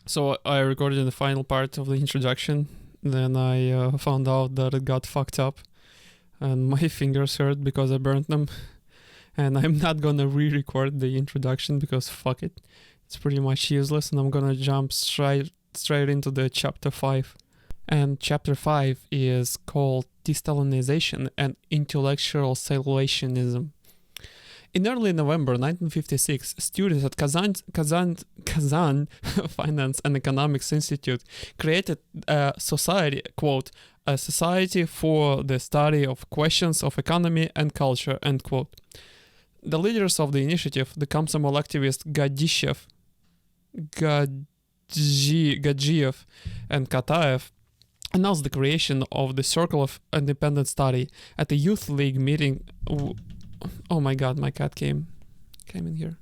So I recorded the final part of the introduction. Then I found out that it got fucked up, and my fingers hurt because I burnt them. And I'm not gonna re-record the introduction because fuck it, it's pretty much useless. And I'm gonna jump straight into the chapter 5. And chapter 5 is called De-Stalinization and Intellectual Salvationism. In early November 1956, students at Kazan Finance and Economics Institute created a society, quote, a society for the study of questions of economy and culture, end quote. The leaders of the initiative, the Komsomol activist Gadzhiev and Kataev, announced the creation of the Circle of Independent Study at the Youth League meeting. Oh my god, my cat came in here.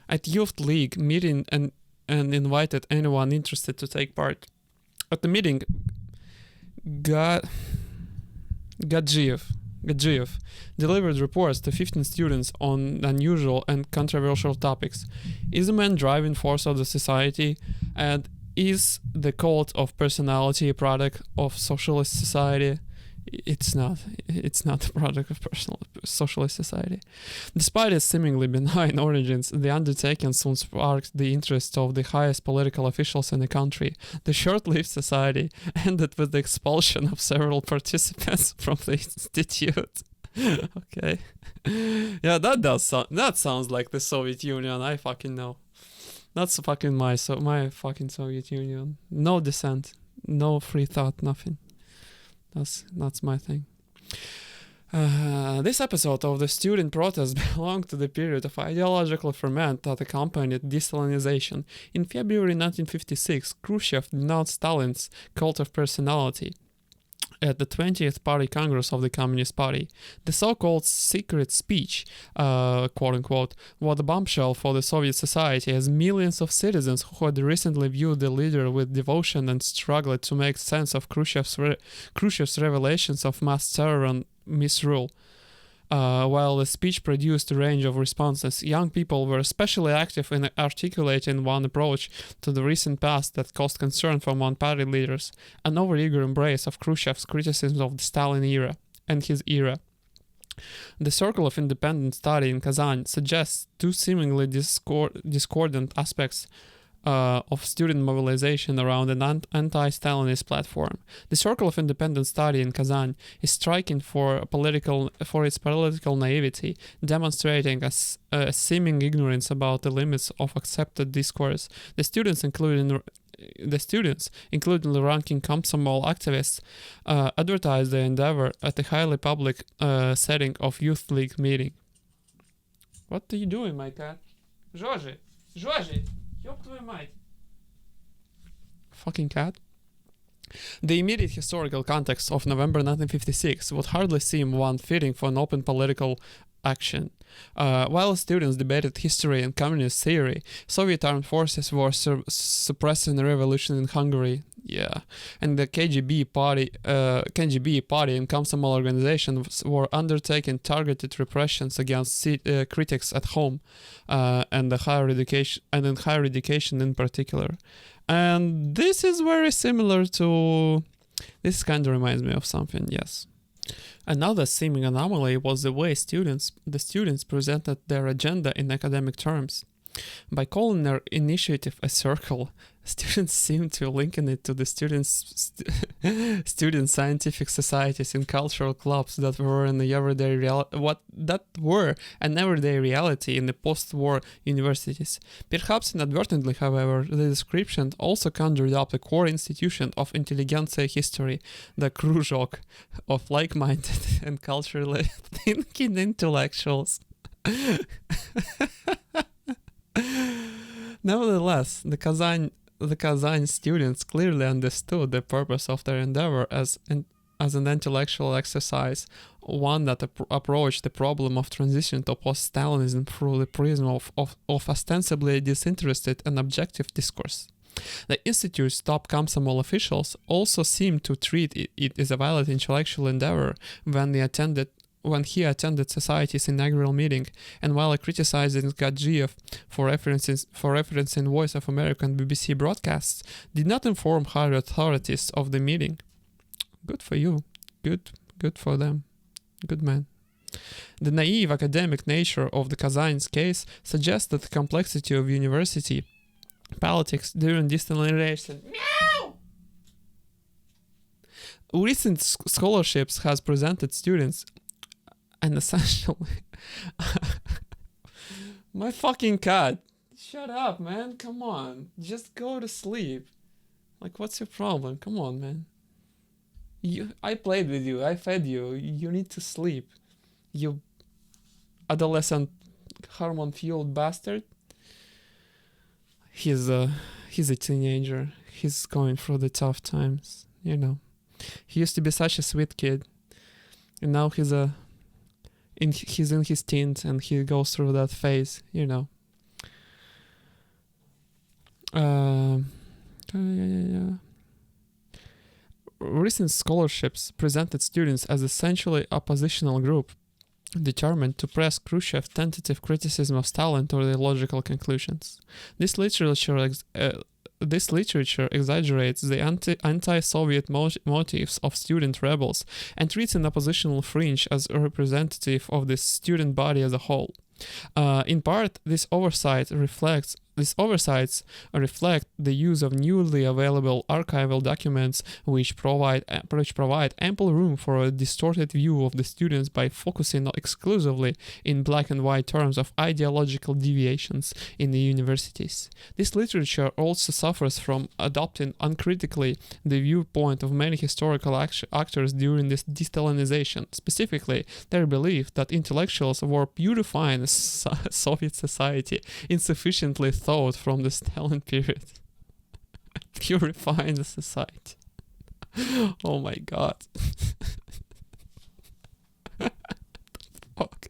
At Youth League meeting and invited anyone interested to take part. At the meeting, Gadzhiev delivered reports to 15 students on unusual and controversial topics. Is a man driving force of the society? And is the cult of personality a product of socialist society? It's not a product of socialist society. Despite its seemingly benign origins, the undertaking soon sparked the interest of the highest political officials in the country. The short-lived society ended with the expulsion of several participants from the institute. Okay. Yeah, that sounds like the Soviet Union. I fucking know. That's fucking my fucking Soviet Union. No dissent, no free thought, nothing. That's my thing. This episode of the student protest belonged to the period of ideological ferment that accompanied de-Stalinization. In February 1956, Khrushchev denounced Stalin's cult of personality at the 20th Party Congress of the Communist Party. The so-called secret speech, quote-unquote, was a bombshell for the Soviet society, as millions of citizens who had recently viewed the leader with devotion and struggled to make sense of Khrushchev's revelations of mass terror and misrule. While the speech produced a range of responses, young people were especially active in articulating one approach to the recent past that caused concern for party leaders, an overeager embrace of Khrushchev's criticism of the Stalin era and his era. The Circle of Independent Study in Kazan suggests two seemingly discordant aspects of student mobilization around an anti-Stalinist platform. The Circle of Independent Study in Kazan is striking for its political naivety, demonstrating a seeming ignorance about the limits of accepted discourse. The students, including the ranking Komsomol activists, advertised their endeavor at the highly public setting of Youth League meeting. What are you doing, my cat? Georgie! Ёб твою мать. Fucking cat. The immediate historical context of November 1956 would hardly seem one fitting for an open political action. While students debated history and communist theory, Soviet armed forces were suppressing the revolution in Hungary. Yeah, and the KGB party and Komsomol organizations were undertaking targeted repressions against critics at home, and in higher education in particular. And this is very similar to. This kind of reminds me of something. Yes. Another seeming anomaly was the way the students presented their agenda in academic terms. By calling their initiative a circle, students seemed to liken it to the student scientific societies and cultural clubs that were an everyday reality in the post-war universities. Perhaps inadvertently, however, the description also conjured up the core institution of intelligentsia history, the kruzhok of like-minded and culturally thinking intellectuals. Nevertheless, the Kazan students clearly understood the purpose of their endeavor as an intellectual exercise, one that approached the problem of transition to post-Stalinism through the prism of ostensibly disinterested and objective discourse. The Institute's top Komsomol officials also seemed to treat it as a valid intellectual endeavor when they attended when he attended society's inaugural meeting, and while criticizing Gadjiev for referencing Voice of America and BBC broadcasts, did not inform higher authorities of the meeting. Good for you. Good for them. Good man. The naive academic nature of the Kazan's case suggests that the complexity of university politics during decolonization. Recent scholarships has presented students an essentially... My fucking cat. Shut up, man. Come on. Just go to sleep. Like, what's your problem? Come on, man. I played with you. I fed you. You need to sleep. You adolescent hormone-fueled bastard. He's a teenager. He's going through the tough times, you know. He used to be such a sweet kid, and now he's in his teens, and he goes through that phase, you know. Recent scholarships presented students as essentially oppositional group, determined to press Khrushchev's tentative criticism of Stalin to their logical conclusions. This literature exaggerates the anti-Soviet motives of student rebels and treats an oppositional fringe as a representative of the student body as a whole. In part, these oversights reflect the use of newly available archival documents which provide ample room for a distorted view of the students by focusing exclusively in black and white terms of ideological deviations in the universities. This literature also suffers from adopting uncritically the viewpoint of many historical actors during this de-Stalinization, specifically their belief that intellectuals were purifying Soviet society insufficiently thought from the Stalin period. Purifying the society. Oh my god. Fuck.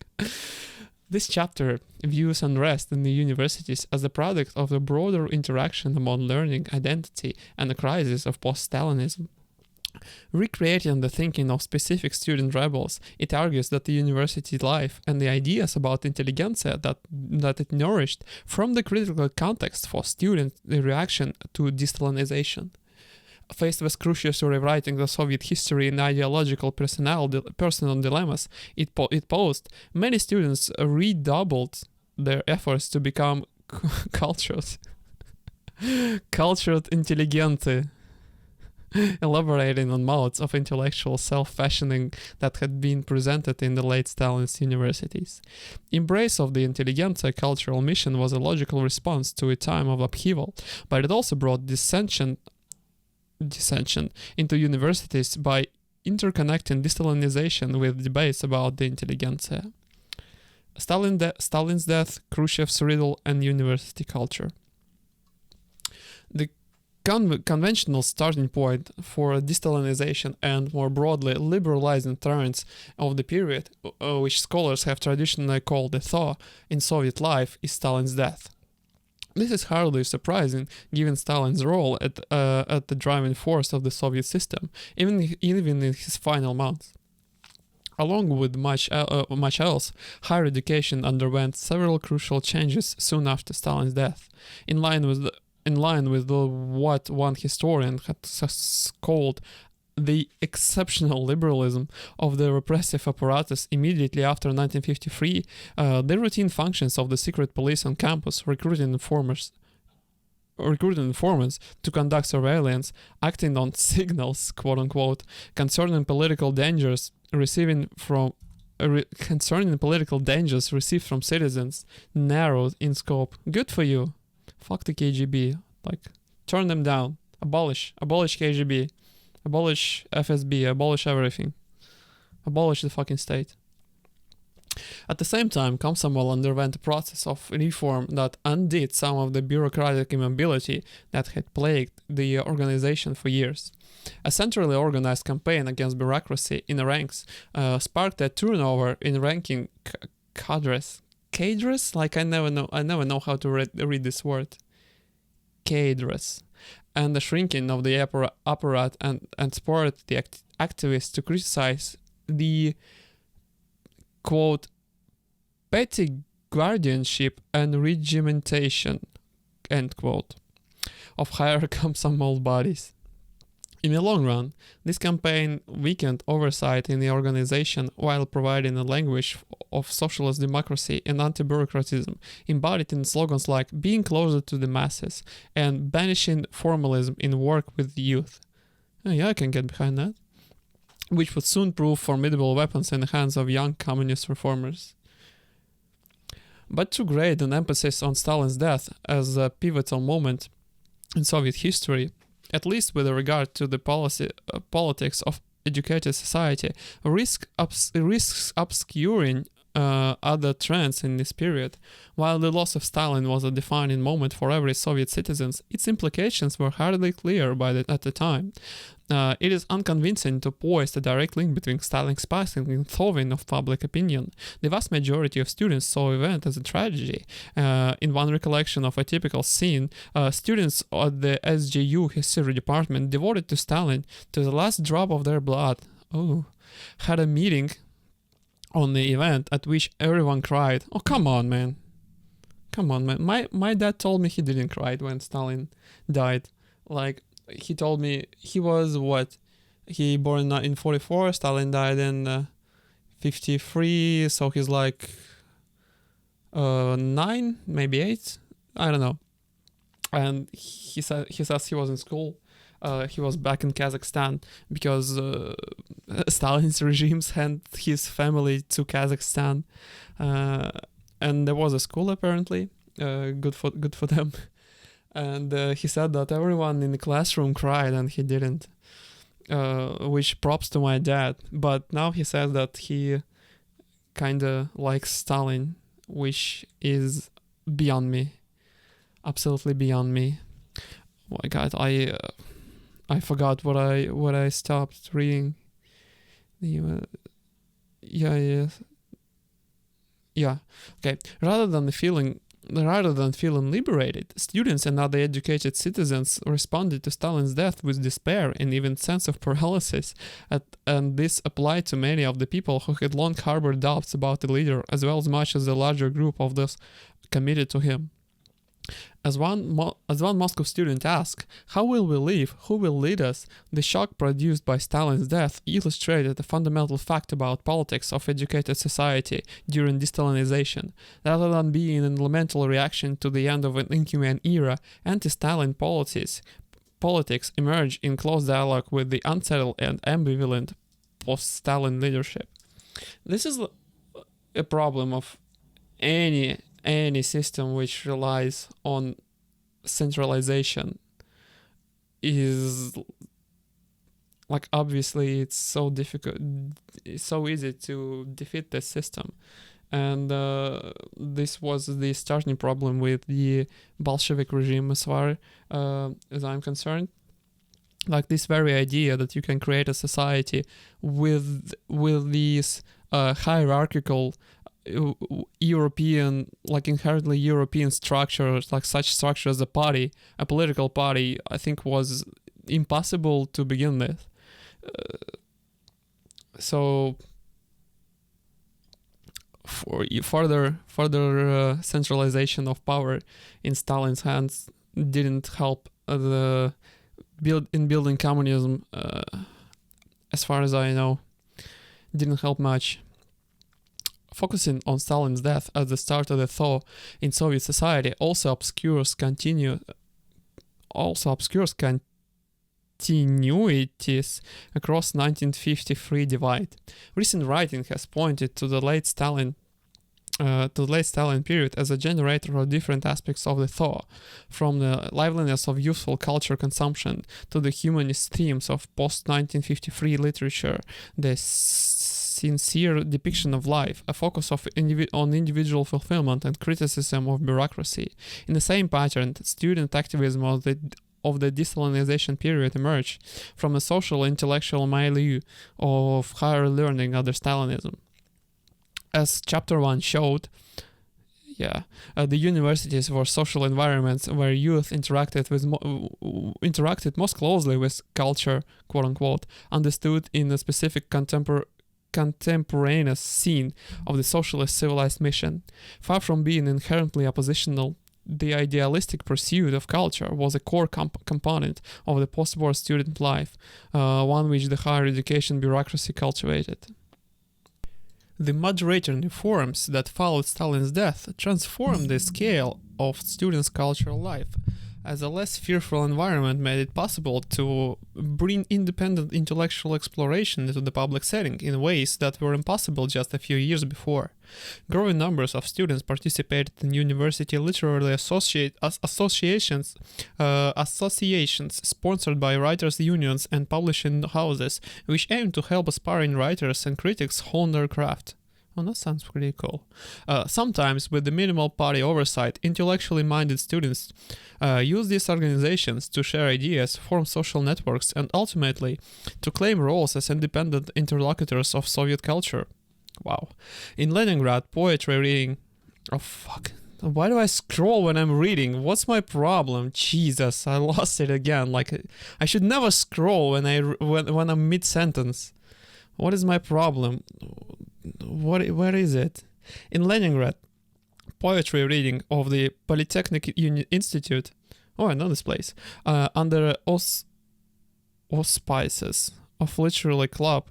This chapter views unrest in the universities as a product of the broader interaction among learning, identity, and the crisis of post-Stalinism. Recreating the thinking of specific student rebels, it argues that the university life and the ideas about intelligentsia that it nourished from the critical context for students' reaction to de-Stalinization. Faced with Khrushchev's rewriting the Soviet history in ideological personal dilemmas it posed, many students redoubled their efforts to become cultured intelligentsia, elaborating on modes of intellectual self-fashioning that had been presented in the late Stalinist universities. Embrace of the intelligentsia cultural mission was a logical response to a time of upheaval, but it also brought dissension into universities by interconnecting de-Stalinization with debates about the intelligentsia. Stalin's death, Khrushchev's riddle, and university culture. The conventional starting point for de-Stalinization and more broadly liberalizing trends of the period, which scholars have traditionally called the thaw in Soviet life, is Stalin's death. This is hardly surprising given Stalin's role at the driving force of the Soviet system, even in his final months. Along with much else, higher education underwent several crucial changes soon after Stalin's death, in line with what one historian had called the exceptional liberalism of the repressive apparatus immediately after 1953, the routine functions of the secret police on campus, recruiting informants to conduct surveillance, acting on signals, quote-unquote, concerning political dangers received from citizens, narrowed in scope. Good for you. Fuck the KGB. Like, turn them down. Abolish KGB. Abolish FSB. Abolish everything. Abolish the fucking state. At the same time, Komsomol underwent a process of reform that undid some of the bureaucratic immobility that had plagued the organization for years. A centrally organized campaign against bureaucracy in the ranks sparked a turnover in ranking cadres. Cadres? Like I never know how to read this word. Cadres. And the shrinking of the apparatus and spurred the activists to criticize the quote, petty guardianship and regimentation, end quote, of higher comsomol bodies. In the long run, this campaign weakened oversight in the organization while providing a language of socialist democracy and anti-bureaucratism, embodied in slogans like being closer to the masses and banishing formalism in work with the youth. Yeah, I can get behind that. Which would soon prove formidable weapons in the hands of young communist reformers. But too great an emphasis on Stalin's death as a pivotal moment in Soviet history, at least with regard to the politics of educated society, risks obscuring other trends in this period. While the loss of Stalin was a defining moment for every Soviet citizen, its implications were hardly clear at the time. It is unconvincing to poise a direct link between Stalin's passing and thawing of public opinion. The vast majority of students saw the event as a tragedy. In one recollection of a typical scene, students at the SGU history department devoted to Stalin to the last drop of their blood had a meeting on the event at which everyone cried. Oh, come on, man. Come on, man. My dad told me he didn't cry when Stalin died. Like, he told me he was he born in 44, Stalin died in 53, so he's like 9, maybe 8, I don't know. And he says he was in school. He was back in Kazakhstan because Stalin's regime sent his family to Kazakhstan, and there was a school apparently. Good for them. And he said that everyone in the classroom cried and he didn't, which props to my dad. But now he says that he kind of likes Stalin, which is beyond me, absolutely beyond me. Oh my God, I forgot what I stopped reading. Yeah. Okay. Rather than feeling liberated, students and other educated citizens responded to Stalin's death with despair and even sense of paralysis, and this applied to many of the people who had long harbored doubts about the leader, as well as much as the larger group of those committed to him. As one Moscow student asked, "How will we live? Who will lead us?" The shock produced by Stalin's death illustrated a fundamental fact about politics of educated society during de-Stalinization. Rather than being an elemental reaction to the end of an inhumane era, anti-Stalin politics emerged in close dialogue with the unsettled and ambivalent post-Stalin leadership. This is a problem of any system which relies on centralization. Is like, obviously it's so difficult, it's so easy to defeat this system, and this was the starting problem with the Bolshevik regime as far as I'm concerned. Like, this very idea that you can create a society with these hierarchical European, like inherently European structures, like such structure as a political party, I think was impossible to begin with. So for further centralization of power in Stalin's hands didn't help building communism, as far as I know, didn't help much. Focusing on Stalin's death at the start of the thaw in Soviet society also obscures continuities across 1953 divide. Recent writing has pointed to the late Stalin period as a generator of different aspects of the thaw, from the liveliness of youthful culture consumption to the humanist themes of post-1953 literature, the sincere depiction of life, a focus on individual fulfillment and criticism of bureaucracy. In the same pattern, student activism of the de-Stalinization period emerged from a social intellectual milieu of higher learning under Stalinism. As Chapter 1 showed, the universities were social environments where youth interacted most closely with culture, quote-unquote, understood in a specific contemporaneous scene of the socialist civilized mission. Far from being inherently oppositional, the idealistic pursuit of culture was a core component of the post-war student life, one which the higher education bureaucracy cultivated. The moderating reforms that followed Stalin's death transformed the scale of students' cultural life, as a less fearful environment made it possible to bring independent intellectual exploration into the public setting in ways that were impossible just a few years before. Growing numbers of students participated in university literary associations sponsored by writers' unions and publishing houses, which aimed to help aspiring writers and critics hone their craft. Oh, that sounds pretty cool. Sometimes, with the minimal party oversight, intellectually minded students use these organizations to share ideas, form social networks, and ultimately to claim roles as independent interlocutors of Soviet culture. Wow. In Leningrad, poetry reading... Oh, fuck. Why do I scroll when I'm reading? What's my problem? Jesus, I lost it again. Like, I should never scroll when I'm mid-sentence. What is my problem? Where is it? In Leningrad, poetry reading of the Polytechnic Institute, oh, I know this place, under auspices of literary club.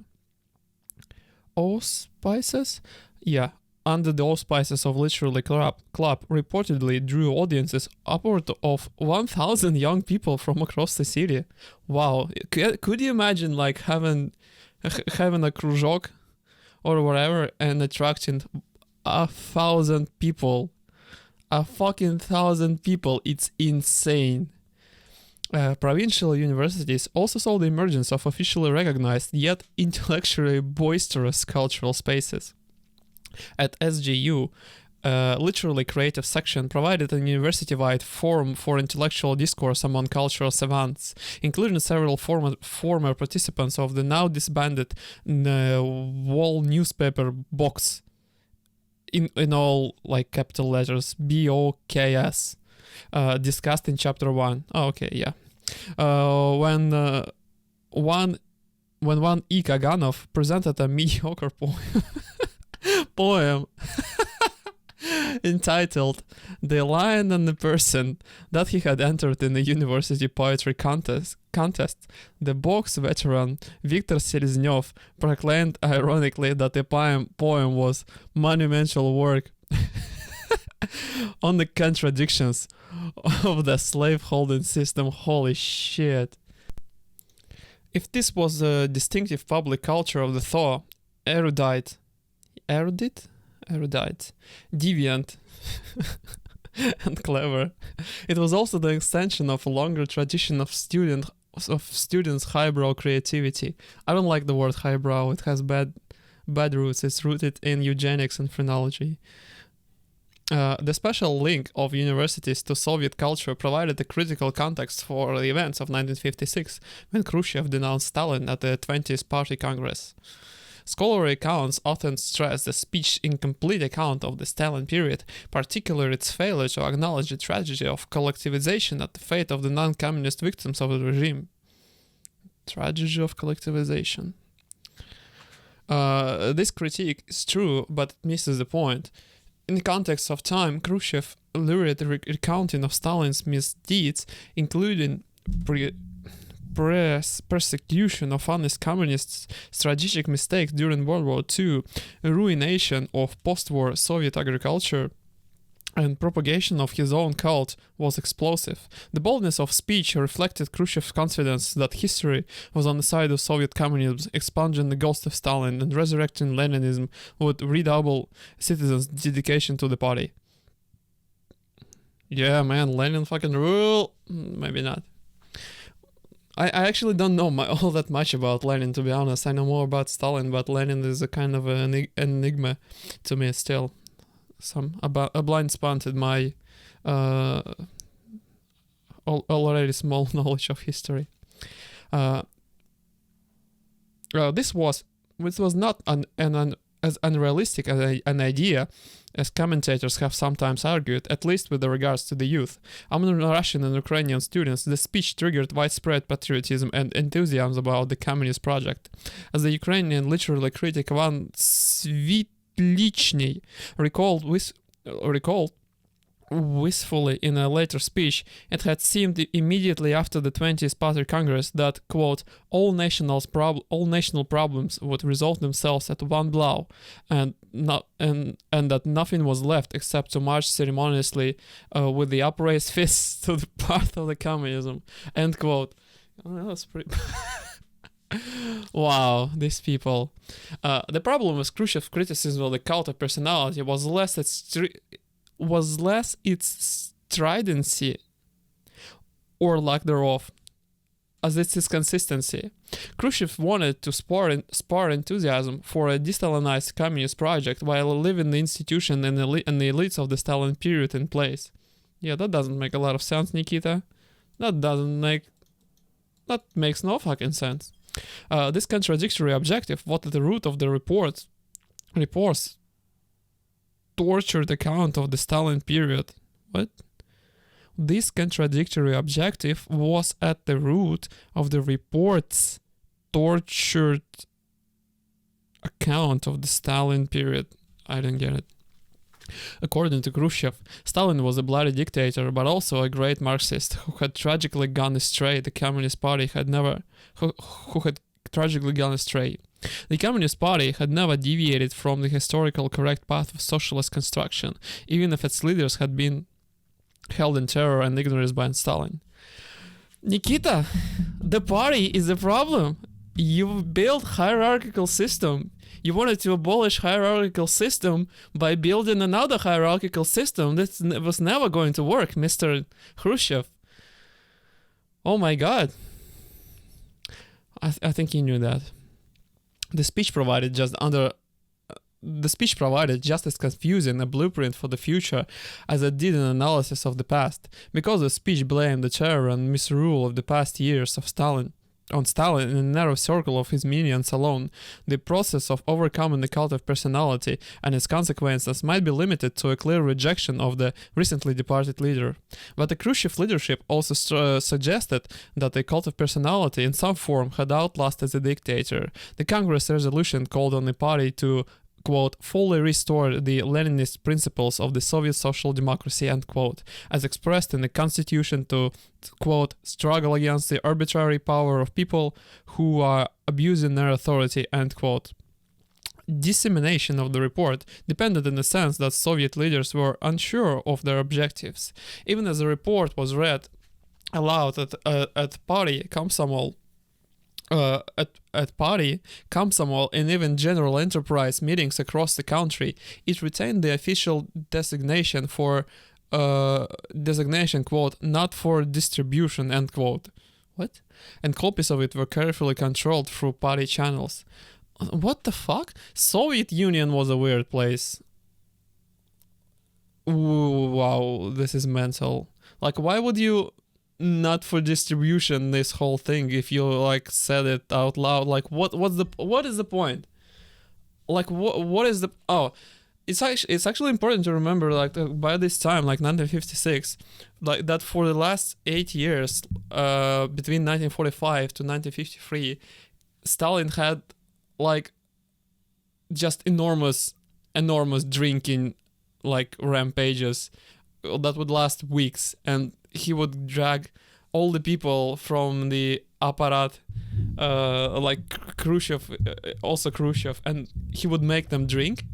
Auspices? Yeah, under the auspices of literary club reportedly drew audiences upward of 1,000 young people from across the city. Wow, could you imagine like having a kruzhok or whatever and attracting 1,000 people? A fucking 1,000 people. It's insane. Provincial universities also saw the emergence of officially recognized yet intellectually boisterous cultural spaces. At SGU, literally creative section provided a university-wide forum for intellectual discourse among cultural savants, including several former participants of the now disbanded wall newspaper Box, in all like capital letters, BOKS, discussed in chapter 1. Oh, okay, yeah. When one E. Kaganov presented a mediocre poem entitled "The Lion and the Person" that he had entered in the university poetry contest, the Box veteran Viktor Seleznov proclaimed ironically that the poem was monumental work on the contradictions of the slaveholding system. Holy shit. If this was a distinctive public culture of the thaw, erudite, deviant, and clever, it was also the extension of a longer tradition of students' highbrow creativity. I don't like the word highbrow. It has bad roots. It's rooted in eugenics and phrenology. The special link of universities to Soviet culture provided a critical context for the events of 1956, when Khrushchev denounced Stalin at the 20th Party Congress. Scholarly accounts often stress the speech's incomplete account of the Stalin period, particularly its failure to acknowledge the tragedy of collectivization and the fate of the non-communist victims of the regime. Tragedy of collectivization. This critique is true, but it misses the point. In the context of time, Khrushchev lurid recounting of Stalin's misdeeds, including persecution of honest communists, strategic mistakes during World War II, ruination of post-war Soviet agriculture, and propagation of his own cult, was explosive. The boldness of speech reflected Khrushchev's confidence that history was on the side of Soviet communism, expunging the ghost of Stalin and resurrecting Leninism would redouble citizens' dedication to the party. Yeah, man, Lenin fucking rule. Maybe not. I actually don't know all that much about Lenin, to be honest. I know more about Stalin, but Lenin is a kind of an enigma to me still. A blind spot in my already small knowledge of history. This was not an as unrealistic as an idea, as commentators have sometimes argued, at least with regards to the youth. Among Russian and Ukrainian students, the speech triggered widespread patriotism and enthusiasm about the communist project. As the Ukrainian literary critic Ivan Svitlichny recalled wistfully in a later speech, it had seemed immediately after the 20th Party Congress that, quote, all national problems would resolve themselves at one blow, and that nothing was left except to march ceremoniously with the upraised fists to the path of the communism, end quote. Oh, that's pretty... Wow, these people. The problem with Khrushchev's criticism of the cult of personality was less its stridency or lack thereof, as it's consistency. Khrushchev wanted to spur enthusiasm for a de-Stalinized communist project while leaving the institution and the elites of the Stalin period in place. Yeah, that doesn't make a lot of sense, Nikita. That makes no fucking sense. This contradictory objective was at the root of the report's tortured account of the Stalin period. What? This contradictory objective was at the root of the report's tortured account of the Stalin period. I don't get it. According to Khrushchev, Stalin was a bloody dictator, but also a great Marxist who had tragically gone astray. The Communist Party had tragically gone astray. The Communist Party had never deviated from the historical correct path of socialist construction, even if its leaders had been held in terror and ignorance by Stalin. Nikita, the party is the problem. You built hierarchical system. You wanted to abolish hierarchical system by building another hierarchical system. That was never going to work, Mr. Khrushchev. Oh my God. I think he knew that. The speech provided just as confusing a blueprint for the future as it did an analysis of the past, because the speech blamed the terror and misrule of the past years of Stalin in a narrow circle of his minions alone. The process of overcoming the cult of personality and its consequences might be limited to a clear rejection of the recently departed leader. But the Khrushchev leadership also suggested that the cult of personality in some form had outlasted the dictator. The Congress resolution called on the party to, quote, fully restore the Leninist principles of the Soviet social democracy, end quote, as expressed in the constitution to, quote, struggle against the arbitrary power of people who are abusing their authority, end quote. Dissemination of the report depended in the sense that Soviet leaders were unsure of their objectives. Even as the report was read aloud at party Komsomol, and even general enterprise meetings across the country, it retained the official designation, quote, not for distribution, end quote. What? And copies of it were carefully controlled through party channels. What the fuck? Soviet Union was a weird place. Ooh, wow, this is mental. Like, why would you not for distribution this whole thing if you like said it out loud? Like, what is the point? Like, what is the... Oh, it's actually important to remember, like, by this time, like 1956, like that for the last 8 years, between 1945 to 1953, Stalin had like just enormous drinking like rampages that would last weeks, and he would drag all the people from the apparat, like Khrushchev, and he would make them drink.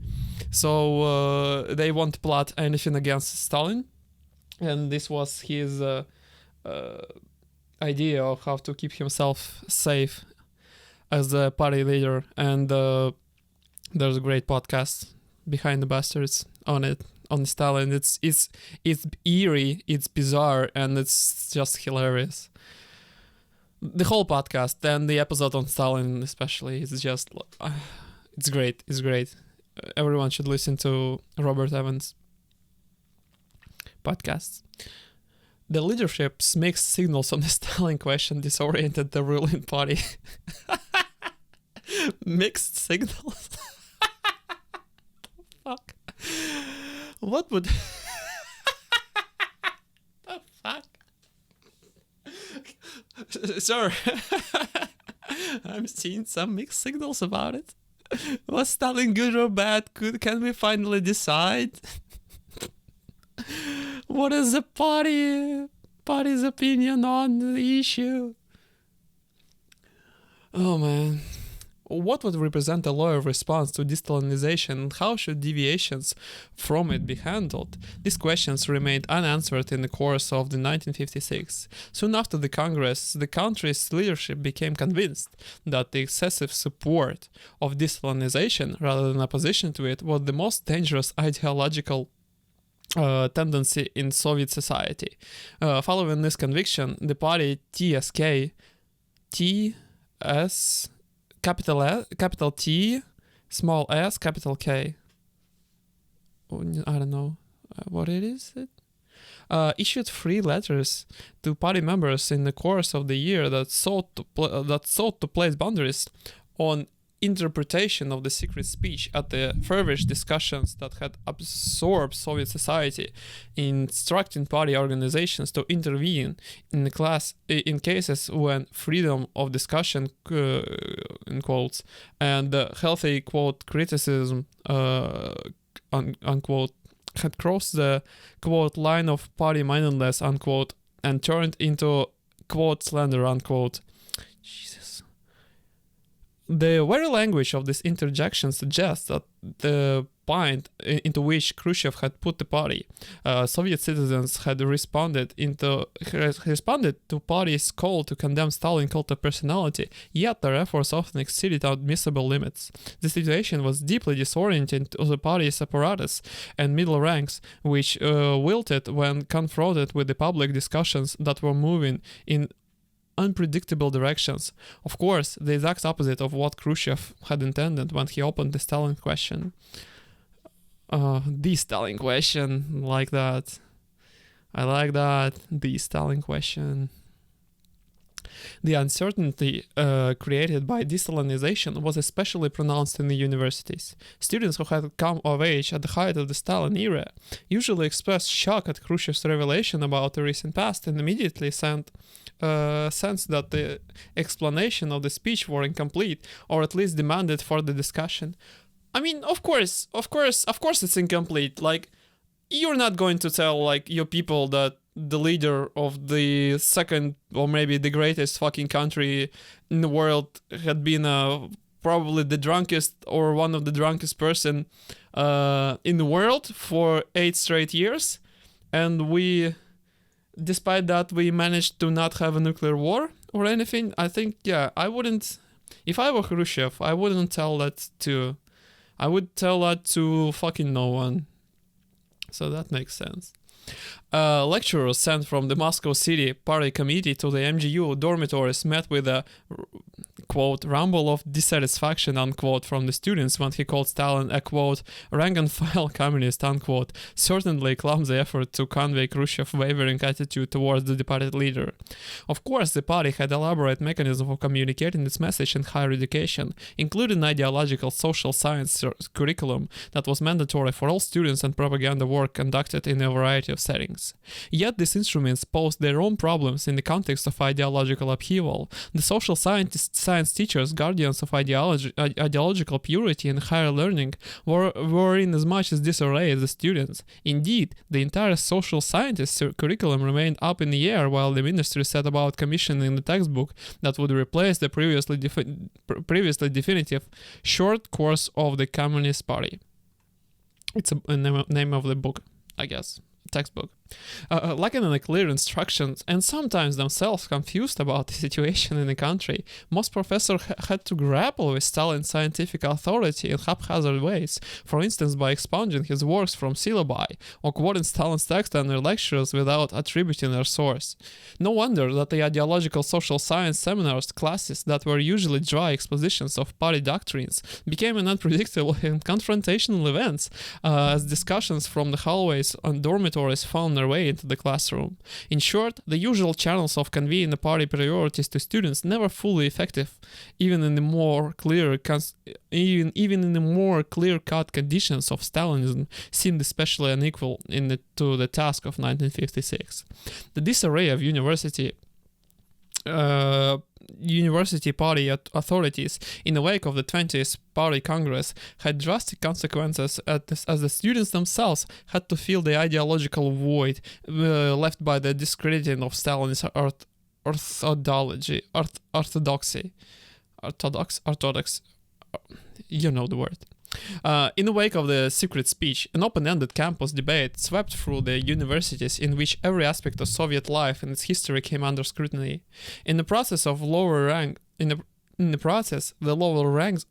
So they won't plot anything against Stalin, and this was his idea of how to keep himself safe as the party leader. And there's a great podcast, Behind the Bastards, on Stalin. It's eerie, it's bizarre, and it's just hilarious. The whole podcast and the episode on Stalin especially is just it's great. Everyone should listen to Robert Evans' podcasts. The leadership's mixed signals on the Stalin question disoriented the ruling party. Mixed signals. fuck? What would... the fuck? Sure. I'm seeing some mixed signals about it. Was Stalin good or bad? Can we finally decide? What is the party's opinion on the issue? Oh man. What would represent a loyal response to de-Stalinization, and how should deviations from it be handled? These questions remained unanswered in the course of the 1956. Soon after the Congress, the country's leadership became convinced that the excessive support of de-Stalinization, rather than opposition to it, was the most dangerous ideological tendency in Soviet society. Following this conviction, the party capital T, small s, capital K. I don't know what it is. Issued 3 letters to party members in the course of the year that sought to place boundaries on interpretation of the secret speech at the feverish discussions that had absorbed Soviet society, instructing party organizations to intervene in cases when freedom of discussion in quotes and healthy quote criticism unquote had crossed the quote line of party mindedness unquote and turned into quote slander unquote. Jesus. The very language of this interjection suggests that the point into which Khrushchev had put the party, Soviet citizens had responded to party's call to condemn Stalin cult of personality, yet their efforts often exceeded admissible limits. The situation was deeply disorienting to the party's apparatus and middle ranks, which wilted when confronted with the public discussions that were moving in unpredictable directions. Of course, the exact opposite of what Khrushchev had intended when he opened the Stalin question. The Stalin question, like that. I like that. The Stalin question. The uncertainty created by de-Stalinization was especially pronounced in the universities. Students who had come of age at the height of the Stalin era usually expressed shock at Khrushchev's revelation about the recent past and immediately sensed that the explanation of the speech were incomplete, or at least demanded further discussion. I mean, of course it's incomplete. Like, you're not going to tell, like, your people that the leader of the second or maybe the greatest fucking country in the world had been probably the drunkest or one of the drunkest person in the world for 8 straight years, and despite that we managed to not have a nuclear war or anything. I think, yeah, I wouldn't, if I were Khrushchev, I wouldn't tell that to, I would tell that to fucking no one. So that makes sense. Lecturers sent from the Moscow City Party Committee to the MGU dormitories met with a, quote, rumble of dissatisfaction, unquote, from the students when he called Stalin a, quote, rank-and-file communist, unquote, certainly a clumsy effort to convey Khrushchev's wavering attitude towards the departed leader. Of course, the party had elaborate mechanism for communicating its message in higher education, including an ideological social science curriculum that was mandatory for all students and propaganda work conducted in a variety of settings. Yet these instruments posed their own problems in the context of ideological upheaval. The social science teachers, guardians of ideological purity and higher learning, were in as much as disarray as the students. Indeed, the entire social sciences curriculum remained up in the air while the ministry set about commissioning the textbook that would replace the previously definitive short course of the Communist Party. It's a name of the book, I guess. Textbook. Lacking in the clear instructions and sometimes themselves confused about the situation in the country, most professors had to grapple with Stalin's scientific authority in haphazard ways, for instance by expunging his works from syllabi or quoting Stalin's text in their lectures without attributing their source. No wonder that the ideological social science seminars classes that were usually dry expositions of party doctrines became an unpredictable and confrontational events, as discussions from the hallways and dormitories found their way into the classroom. In short, the usual channels of conveying the party priorities to students never fully effective, even in the more clear-cut conditions of Stalinism seemed especially unequal to the task of 1956. The disarray of university party authorities in the wake of the 20th Party Congress had drastic consequences as the students themselves had to fill the ideological void left by the discrediting of Stalin's orthodoxy, you know the word. In the wake of the secret speech, an open-ended campus debate swept through the universities in which every aspect of Soviet life and its history came under scrutiny. In the process, the lower ranks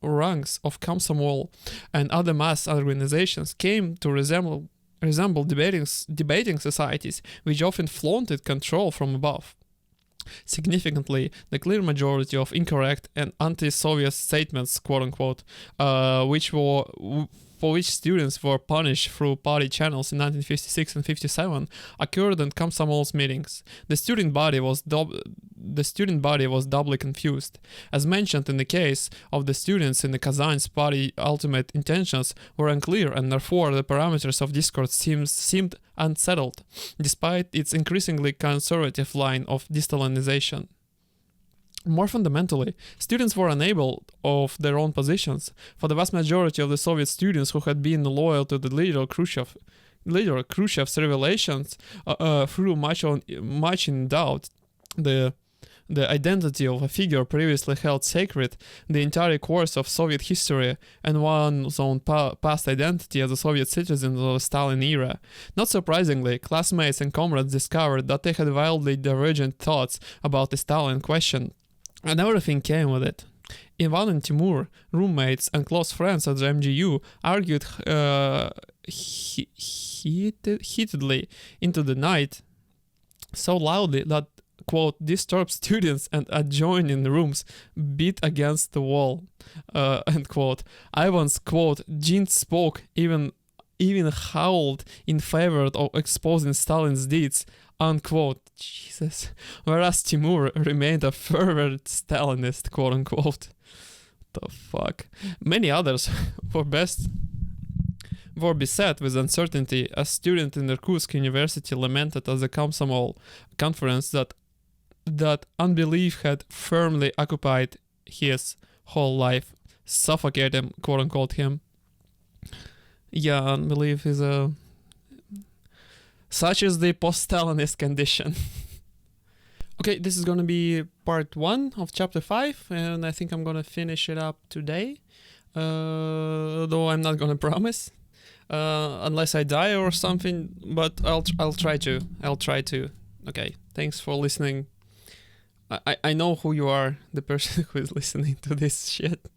of Komsomol and other mass organizations came to resemble debating societies, which often flaunted control from above. Significantly, the clear majority of incorrect and anti-Soviet statements, quote-unquote, for which students were punished through party channels in 1956 and 57, occurred in Komsomol's meetings. The student body was doubly confused. As mentioned in the case of the students in the Kazan's party, ultimate intentions were unclear, and therefore the parameters of discourse seemed unsettled, despite its increasingly conservative line of de-Stalinization. More fundamentally, students were unable of their own positions. For the vast majority of the Soviet students who had been loyal to the leader Khrushchev's revelations threw much in doubt the identity of a figure previously held sacred, the entire course of Soviet history, and one's own past identity as a Soviet citizen of the Stalin era. Not surprisingly, classmates and comrades discovered that they had wildly divergent thoughts about the Stalin question, and everything came with it. Ivan and Timur, roommates and close friends at the MGU, argued heatedly into the night, so loudly that, quote, disturbed students and adjoining rooms beat against the wall, end quote. Ivan's, quote, jinx spoke, even howled in favor of exposing Stalin's deeds, unquote. Jesus. Whereas Timur remained a fervent Stalinist, quote unquote. The fuck. Many others were beset with uncertainty. A student in Irkutsk University lamented at the Komsomol conference that unbelief had firmly occupied his whole life, suffocating, quote unquote, him. Yeah, unbelief is such is the post-Stalinist condition. Okay, this is gonna be part 1 of chapter 5, and I think I'm gonna finish it up today, though I'm not gonna promise, unless I die or something, but I'll try to. Okay, thanks for listening. I know who you are, the person who is listening to this shit.